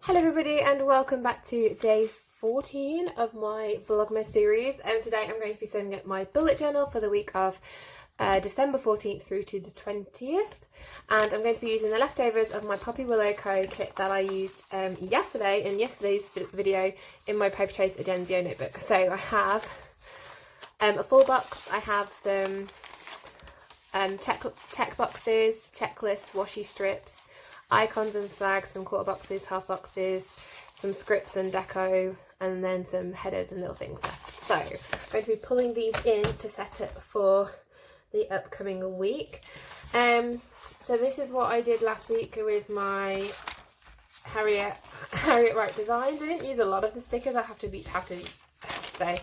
Hello everybody and welcome back to day 14 of my Vlogmas series. Today I'm going to be setting up my bullet journal for the week of December 14th through to the 20th, and I'm going to be using the leftovers of my Poppy Willow Co kit that I used yesterday in yesterday's video in my paper chase Adenzio notebook. So I have a full box, I have some tech boxes, checklists, washi strips, icons and flags, some quarter boxes, half boxes, some scripts and deco, and then some headers and little things left. So I'm going to be pulling these in to set it for the upcoming week. So this is what I did last week with my Harriet Wright designs. I didn't use a lot of the stickers, I have to say,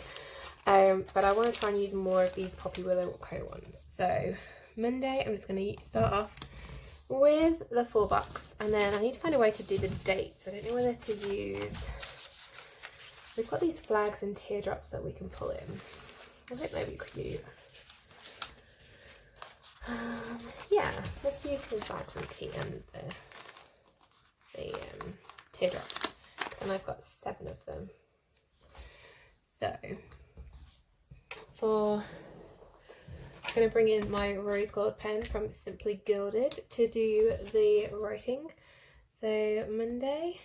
but I want to try and use more of these Poppy Willow Co ones. So Monday I'm just going to start off with the full box, and then I need to find a way to do the dates. I don't know whether to use, we've got these flags and teardrops that we can pull in. I think maybe we could use, yeah, let's use the flags and the teardrops, because then I've got 7 of them. So I'm going to bring in my rose gold pen from Simply Gilded to do the writing. So Monday,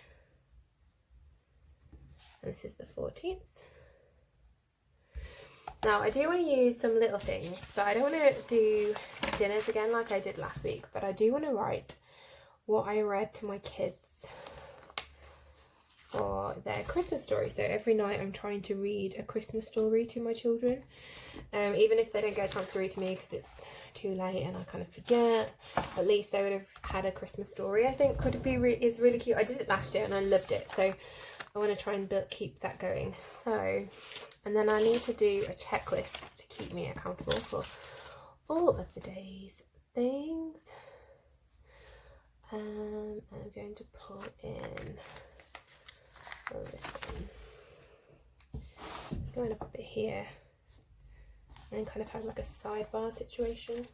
and this is the 14th. Now I do want to use some little things, but I don't want to do dinners again like I did last week, but I do want to write what I read to my kids for their Christmas story. So every night I'm trying to read a Christmas story to my children, even if they don't get a chance to read to me because it's too late and I kind of forget. At least they would have had a Christmas story. I think is really cute. I did it last year and I loved it, so I want to try and keep that going. So, and then I need to do a checklist to keep me accountable for all of the day's things. I'm going to pull in this one. I'm going to pop it here and then kind of have like a sidebar situation.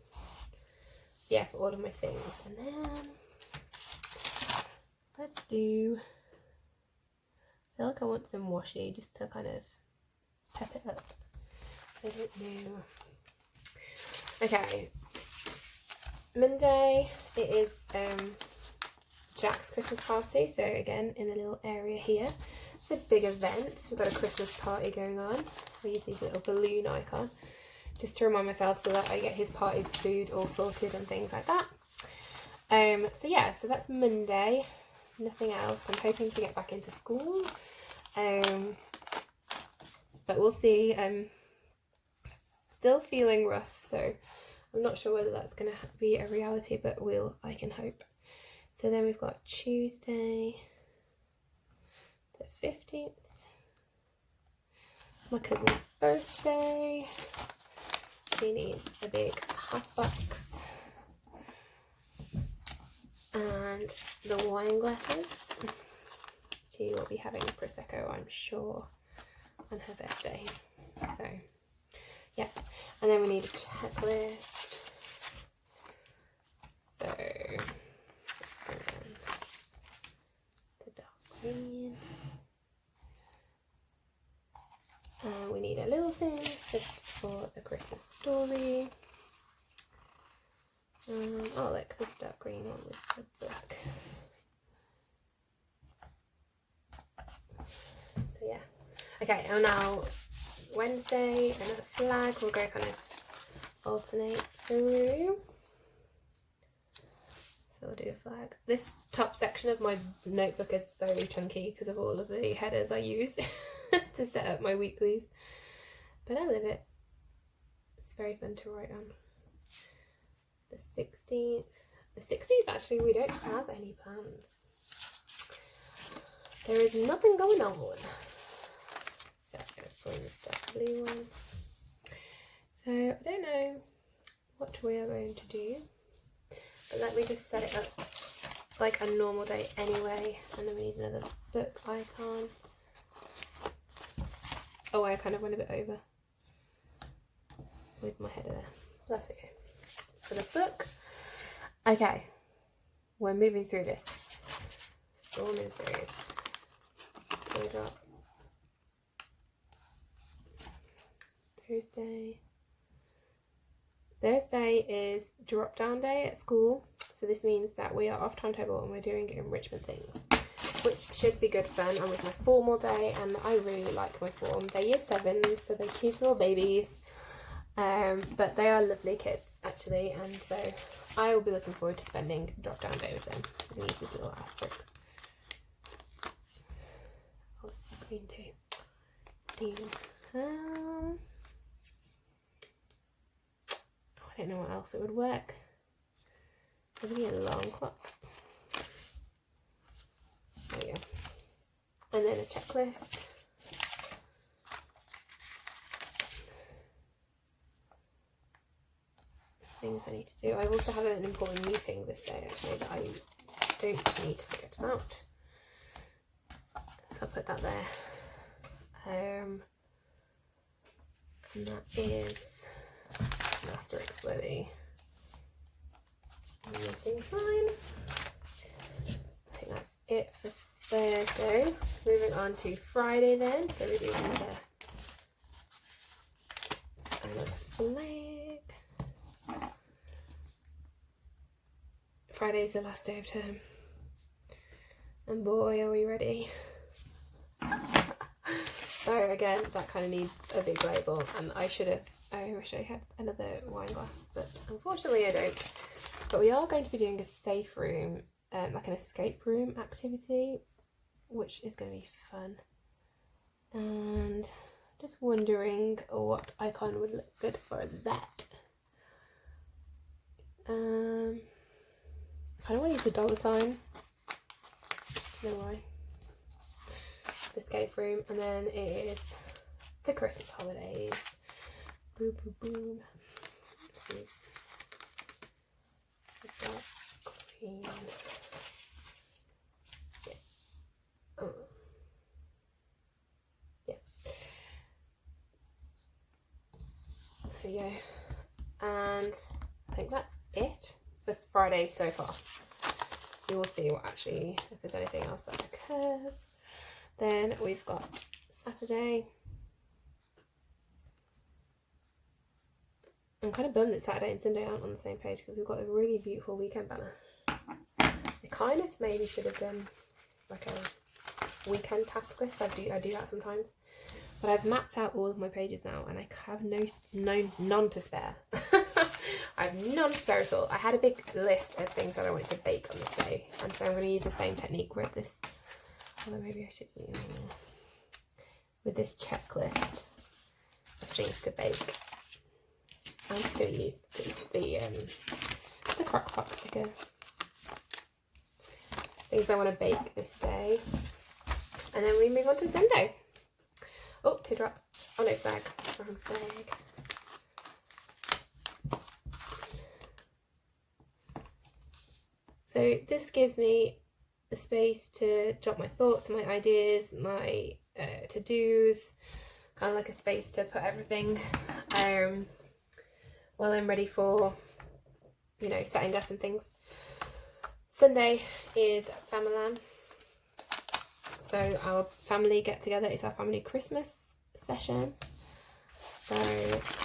Yeah, for all of my things. And then let's do, I feel like I want some washi just to kind of pep it up. I don't know. Okay, Monday it is Jack's Christmas party, so again in the little area here. It's a big event. We've got a Christmas party going on. I use these little balloon icon just to remind myself so that I get his party food all sorted and things like that. So yeah, so that's Monday. Nothing else. I'm hoping to get back into school, but we'll see. Still feeling rough, so I'm not sure whether that's going to be a reality, but I can hope. So then we've got Tuesday the 15th. It's my cousin's birthday. She needs a big half box. And the wine glasses. She will be having Prosecco, I'm sure, on her birthday. So, yeah. And then we need a checklist. So the dark green. And we need a little things just for the Christmas story. Oh look, there's a dark green one with the black. So yeah. Okay, and now Wednesday, another flag. We'll go kind of alternate through. So we'll do a flag. This top section of my notebook is so chunky because of all of the headers I use to set up my weeklies. But I love it. It's very fun to write on. The 16th. The 16th, actually, we don't have any plans. There is nothing going on. So let's put in this dark blue one. So I don't know what we are going to do. But let me just set it up like a normal day anyway. And then we need another book icon. Oh, I kind of went a bit over with my header there. That's okay. For the book. Okay. We're moving through this. Storming through. gonna drop. Thursday is drop down day at school, so this means that we are off timetable and we're doing enrichment things, which should be good fun. I'm with my formal day and I really like my form. They're year 7, so they're cute little babies, but they are lovely kids actually, and so I will be looking forward to spending drop down day with them. I'm going to use this little asterisk. What's the green too? I don't know what else it would work. Maybe a long clock. There we go. And then a checklist. Things I need to do. I also have an important meeting this day actually that I don't need to forget about. So I'll put that there. And that is an asterisk worthy meeting sign. I think that's it for Thursday. Moving on to Friday then. So we do another flag. Friday's the last day of term. And boy, are we ready. So again, that kind of needs a big label, and I wish I had another wine glass, but unfortunately I don't. But we are going to be doing a safe room, like an escape room activity, which is going to be fun. And just wondering what icon would look good for that. I kind of want to use a dollar sign. No why. Escape room, and then it is the Christmas holidays. Boom, boom, boom. This is the dark green. Yeah. Oh. Yeah. There we go. And I think that's it for Friday so far. You will see what actually, if there's anything else that occurs. Then we've got Saturday. I'm kind of bummed that Saturday and Sunday aren't on the same page because we've got a really beautiful weekend banner. I kind of maybe should have done like a weekend task list. I do that sometimes. But I've mapped out all of my pages now and I have none to spare. I have none to spare at all. I had a big list of things that I wanted to bake on this day, and so I'm going to use the same technique with this. Although maybe I should do with this checklist of things to bake. I'm just going to use the crock pot sticker. Things I want to bake this day, and then we move on to Sunday. Oh, teardrop. Oh no, flag. Wrong flag. So this gives me the space to jot my thoughts, my ideas, my to-dos, kind of like a space to put everything while I'm ready for, you know, setting up and things. Sunday is Famalam. So our family get together, it's our family Christmas session. So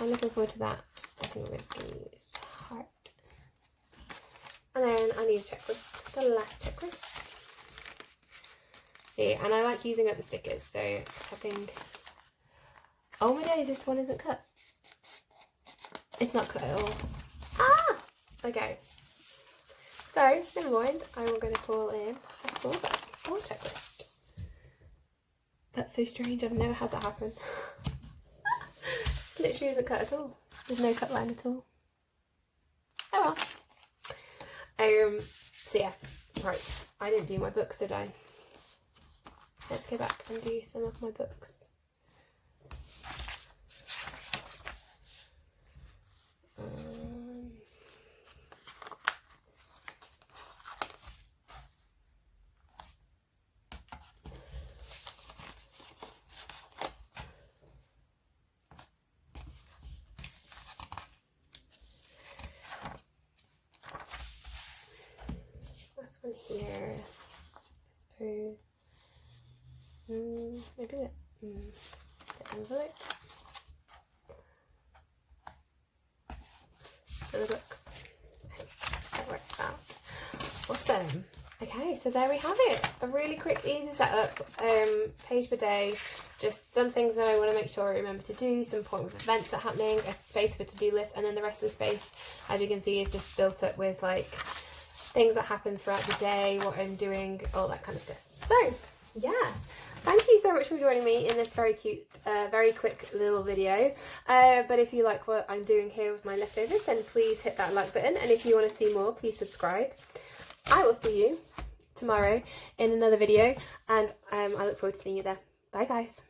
I'm looking forward to that. I think we're just going to use the heart. And then I need a checklist, the last checklist. See, and I like using up the stickers, so having... Oh my days, this one isn't cut. It's not cut at all. Ah! Okay. So, never mind, I am going to call in a full checklist. That's so strange, I've never had that happen. This literally isn't cut at all. There's no cut line at all. Oh well. So yeah, right, I didn't do my books, did I? Let's go back and do some of my books. This one here, I suppose. maybe the envelope. So the books. That worked out. Awesome. Okay, so there we have it. A really quick, easy setup. Page per day. Just some things that I want to make sure I remember to do, some important events that are happening, a space for to-do list, and then the rest of the space, as you can see, is just built up with like things that happen throughout the day, what I'm doing, all that kind of stuff. So yeah, thank you so much for joining me in this very cute, very quick little video. But if you like what I'm doing here with my leftovers, then please hit that like button, and if you want to see more, please subscribe. I will see you tomorrow in another video, and I look forward to seeing you there. Bye guys.